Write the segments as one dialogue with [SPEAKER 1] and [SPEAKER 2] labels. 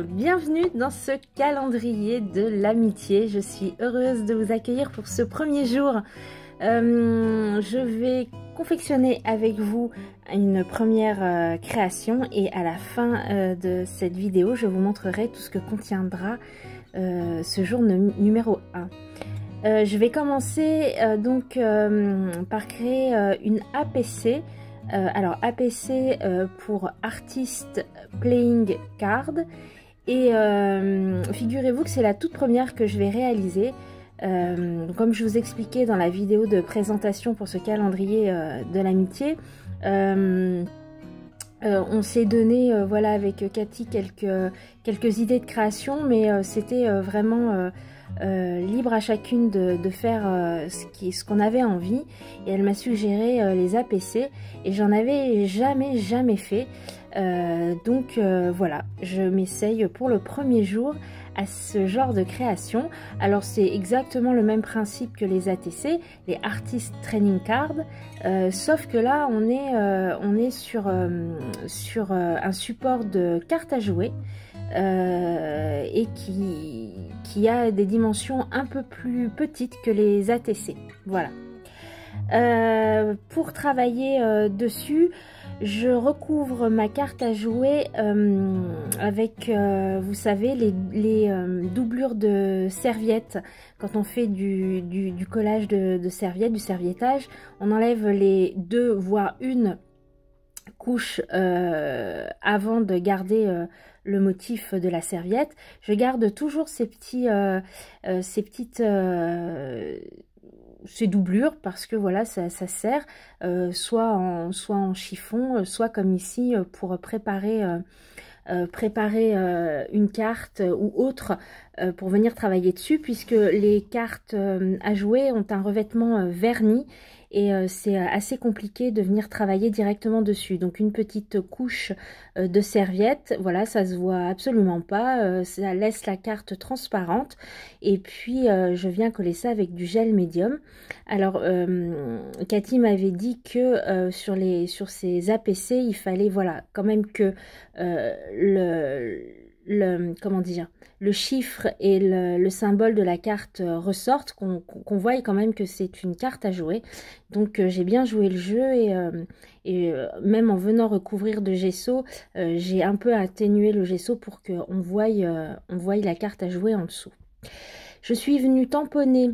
[SPEAKER 1] bienvenue dans ce calendrier de l'amitié. Je suis heureuse de vous accueillir pour ce premier jour. Je vais confectionner avec vous une première création et à la fin de cette vidéo, je vous montrerai tout ce que contiendra ce jour numéro 1. Je vais commencer par créer une APC. Alors APC pour Artist Playing Card et figurez-vous que c'est la toute première que je vais réaliser. Comme je vous expliquais dans la vidéo de présentation pour ce calendrier de l'amitié, on s'est donné voilà avec Cathy quelques idées de création, mais c'était vraiment libre à chacune de faire ce qu'on avait envie, et elle m'a suggéré les APC et j'en avais jamais fait, voilà, je m'essaye pour le premier jour à ce genre de création. Alors c'est exactement le même principe que les ATC, les Artist Training Cards, sauf que là on est sur un support de cartes à jouer et qui a des dimensions un peu plus petites que les ATC. Voilà. Pour travailler dessus, je recouvre ma carte à jouer avec, vous savez, les doublures de serviettes. Quand on fait du collage de serviettes, du serviettage, on enlève les 2 voire 1 couche avant de garder le motif de la serviette. Je garde toujours ces doublures parce que voilà, ça sert soit en chiffon, soit comme ici pour préparer une carte ou autre pour venir travailler dessus, puisque les cartes à jouer ont un revêtement verni et c'est assez compliqué de venir travailler directement dessus. Donc une petite couche de serviette, voilà, ça se voit absolument pas, ça laisse la carte transparente, et puis je viens coller ça avec du gel médium. Alors Cathy m'avait dit que sur ces APC, il fallait voilà quand même que comment dire, le chiffre et le symbole de la carte ressortent, qu'on voie quand même que c'est une carte à jouer. Donc j'ai bien joué le jeu et même en venant recouvrir de gesso, j'ai un peu atténué le gesso pour qu'on voie la carte à jouer en dessous. Je suis venue tamponner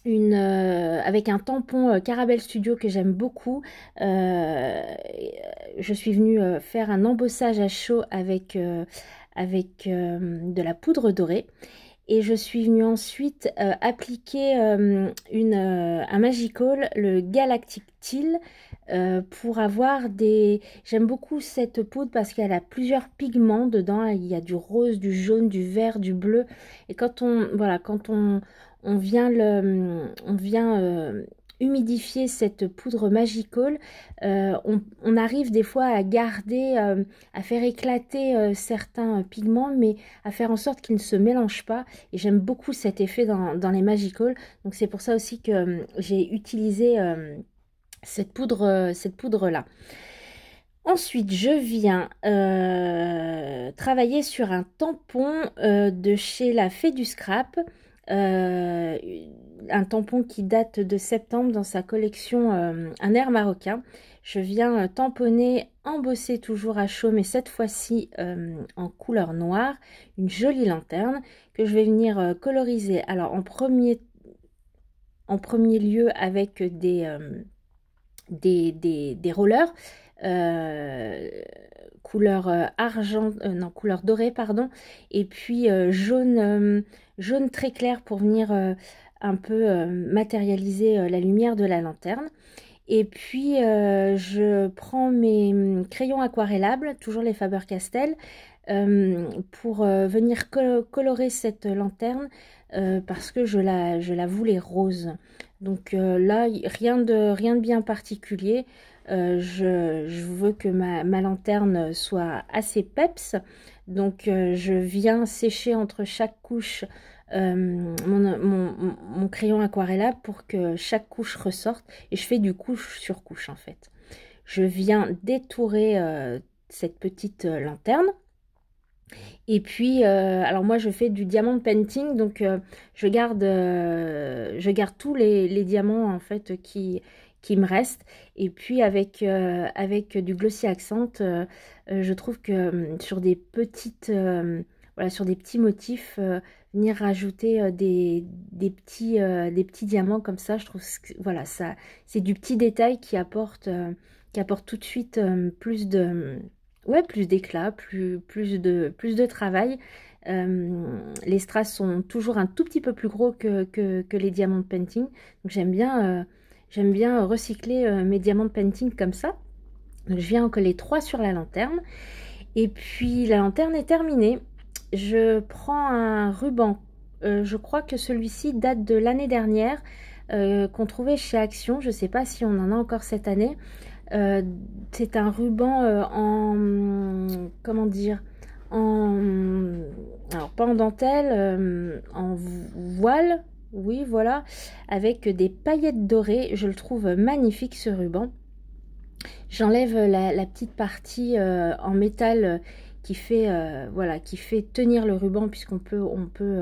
[SPEAKER 1] avec un tampon Caramel Studio que j'aime beaucoup. Je suis venue faire un embossage à chaud avec de la poudre dorée, et je suis venue ensuite appliquer un Magical, le Galactic Teal, pour avoir des... J'aime beaucoup cette poudre parce qu'elle a plusieurs pigments dedans. Il y a du rose, du jaune, du vert, du bleu, et quand on vient humidifier cette poudre Magical, on arrive des fois à garder, à faire éclater certains pigments, mais à faire en sorte qu'ils ne se mélangent pas, et j'aime beaucoup cet effet dans les Magical. Donc c'est pour ça aussi que j'ai utilisé cette poudre là. Ensuite, je viens travailler sur un tampon de chez La Fée du Scrap, un tampon qui date de septembre dans sa collection Un air marocain. Je viens tamponner, embosser toujours à chaud, mais cette fois-ci en couleur noire, une jolie lanterne que je vais venir coloriser. Alors en premier lieu avec des rollers couleur couleur dorée, pardon, et puis jaune très clair pour venir un peu matérialiser la lumière de la lanterne. Et puis je prends mes crayons aquarellables, toujours les Faber-Castell, pour venir colorer cette lanterne parce que je la voulais rose. Donc là, rien de bien particulier. Je veux que ma lanterne soit assez peps, donc je viens sécher entre chaque couche mon crayon aquarellable pour que chaque couche ressorte, et je fais du couche sur couche en fait. Je viens détourer cette petite lanterne Et puis, alors moi je fais du diamant painting, donc je garde tous les diamants en fait qui me restent. Et puis avec du glossy accent, je trouve que sur des petites, voilà, sur des petits motifs, venir rajouter des petits diamants comme ça, je trouve que voilà, ça, c'est du petit détail qui apporte tout de suite plus de... Ouais, plus d'éclat, plus de travail. Les strass sont toujours un tout petit peu plus gros que les diamants de painting. Donc j'aime bien recycler mes diamants de painting comme ça. Donc je viens en coller 3 sur la lanterne. Et puis la lanterne est terminée. Je prends un ruban. Je crois que celui-ci date de l'année dernière, qu'on trouvait chez Action. Je ne sais pas si on en a encore cette année. C'est un ruban comment dire, alors pas en dentelle, en voile, oui voilà, avec des paillettes dorées. Je le trouve magnifique ce ruban. J'enlève la petite partie en métal qui fait voilà, qui fait tenir le ruban, puisqu'on peut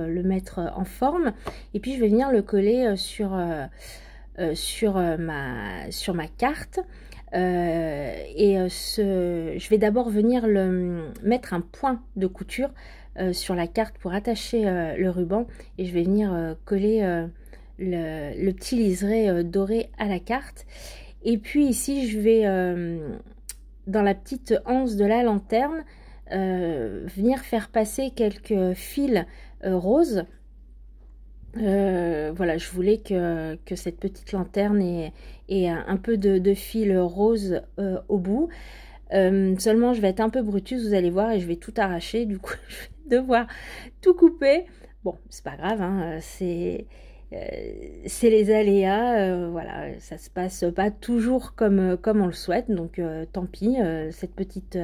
[SPEAKER 1] le mettre en forme. Et puis je vais venir le coller sur ma carte. Je vais d'abord venir mettre un point de couture sur la carte pour attacher le ruban, et je vais venir coller le petit liseré doré à la carte. Et puis ici je vais dans la petite anse de la lanterne venir faire passer quelques fils roses. Voilà, je voulais que cette petite lanterne ait un peu de fil rose au bout. Seulement, je vais être un peu brutus, vous allez voir, et je vais tout arracher. Du coup, je vais devoir tout couper. Bon, c'est pas grave, hein, c'est les aléas. Voilà, ça se passe pas toujours comme on le souhaite. Donc, tant pis, cette petite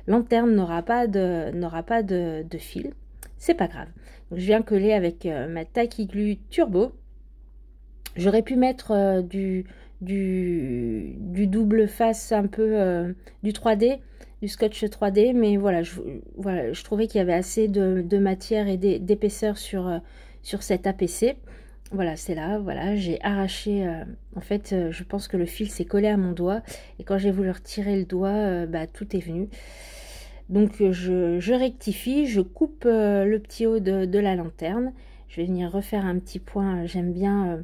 [SPEAKER 1] lanterne n'aura pas de fil. C'est pas grave. Donc, je viens coller avec ma Tacky Glue Turbo. J'aurais pu mettre du double face, un peu du 3D, du scotch 3D, mais voilà, je trouvais qu'il y avait assez de matière et d'épaisseur sur cet APC. Voilà, c'est là, voilà, j'ai arraché, en fait, je pense que le fil s'est collé à mon doigt, et quand j'ai voulu retirer le doigt, bah, tout est venu. Donc je rectifie, je coupe le petit haut de la lanterne. Je vais venir refaire un petit point. J'aime bien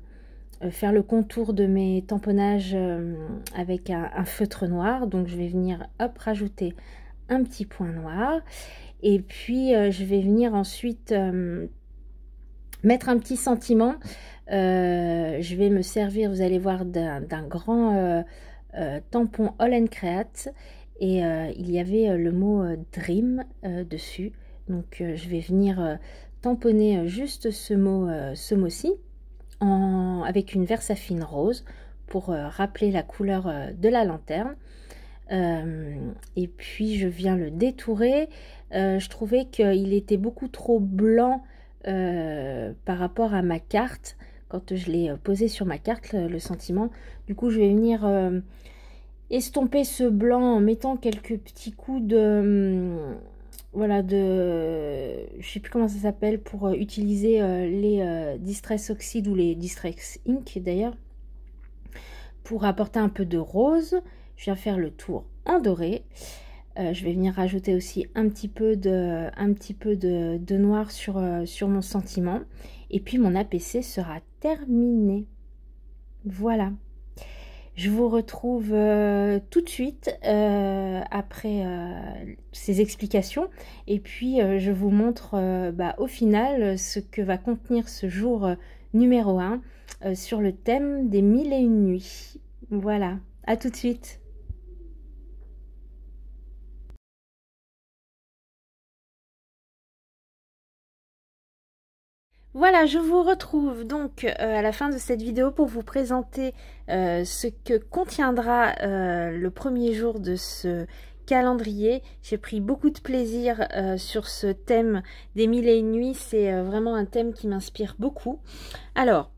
[SPEAKER 1] faire le contour de mes tamponnages avec un feutre noir. Donc je vais venir, hop, rajouter un petit point noir. Et puis je vais venir ensuite mettre un petit sentiment. Je vais me servir, vous allez voir, d'un grand tampon All & Create. Et il y avait le mot Dream dessus. Donc je vais venir tamponner juste ce mot-ci avec une Versafine rose pour rappeler la couleur de la lanterne. Et puis je viens le détourer. Je trouvais qu'il était beaucoup trop blanc par rapport à ma carte. Quand je l'ai posé sur ma carte, le sentiment. Du coup, je vais venir estomper ce blanc en mettant quelques petits coups de voilà, je sais plus comment ça s'appelle, pour utiliser les Distress Oxide ou les Distress Ink d'ailleurs, pour apporter un peu de rose. Je viens faire le tour en doré. Je vais venir rajouter aussi un petit peu de noir sur mon sentiment, et puis mon APC sera terminé. Voilà. Je vous retrouve tout de suite après ces explications, et puis je vous montre au final ce que va contenir ce jour numéro 1 sur le thème des 1001 nuits. Voilà, à tout de suite. Voilà, je vous retrouve donc à la fin de cette vidéo pour vous présenter ce que contiendra le premier jour de ce calendrier. J'ai pris beaucoup de plaisir sur ce thème des 1001 nuits. C'est vraiment un thème qui m'inspire beaucoup. Alors,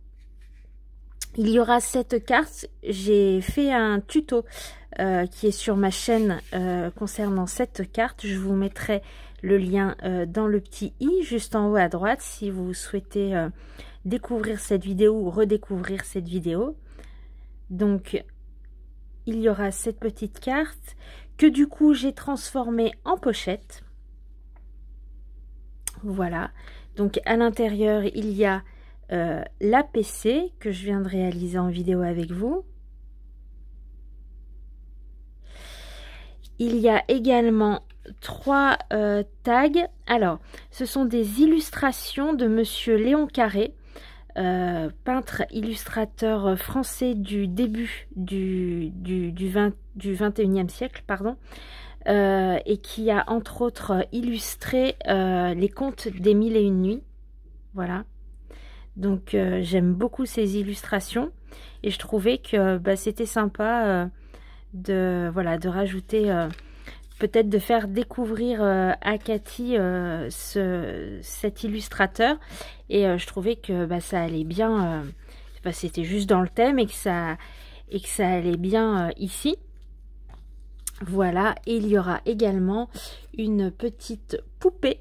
[SPEAKER 1] il y aura cette carte. J'ai fait un tuto qui est sur ma chaîne concernant cette carte. Je vous mettrai le lien dans le petit i juste en haut à droite si vous souhaitez découvrir cette vidéo ou redécouvrir cette vidéo. Donc il y aura cette petite carte que du coup j'ai transformée en pochette. Voilà, donc à l'intérieur il y a l'APC que je viens de réaliser en vidéo avec vous. Il y a également 3 tags. Alors, ce sont des illustrations de Monsieur Léon Carré, peintre illustrateur français du début du 21e siècle, pardon, et qui a entre autres illustré les contes des 1001 nuits. Voilà. Donc j'aime beaucoup ces illustrations et je trouvais que c'était sympa de rajouter, peut-être de faire découvrir à Cathy cet illustrateur, et je trouvais que ça allait bien, c'était juste dans le thème et que ça allait bien ici. Voilà, et il y aura également une petite poupée.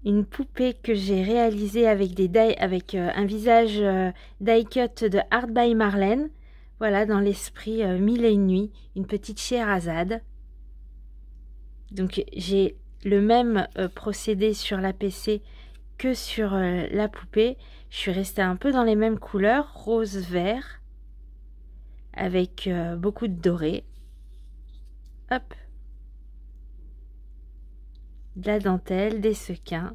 [SPEAKER 1] Une poupée que j'ai réalisée avec un visage die cut de Art by Marlène. Voilà, dans l'esprit 1001 nuits, une petite Scheherazade. Donc j'ai le même procédé sur la PC que sur la poupée. Je suis restée un peu dans les mêmes couleurs, rose, vert, avec beaucoup de doré. Hop. De la dentelle, des sequins.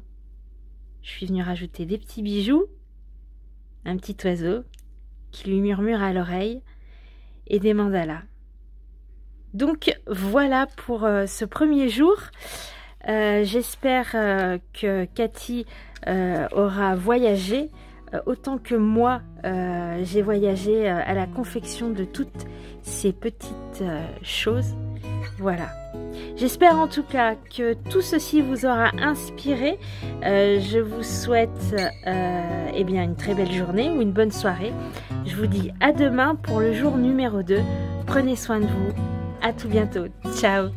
[SPEAKER 1] Je suis venue rajouter des petits bijoux, un petit oiseau qui lui murmure à l'oreille et des mandalas. Donc voilà pour ce premier jour. J'espère que Cathy aura voyagé autant que moi j'ai voyagé à la confection de toutes ces petites choses. Voilà. J'espère en tout cas que tout ceci vous aura inspiré. Je vous souhaite une très belle journée ou une bonne soirée. Je vous dis à demain pour le jour numéro 2. Prenez soin de vous. À tout bientôt. Ciao.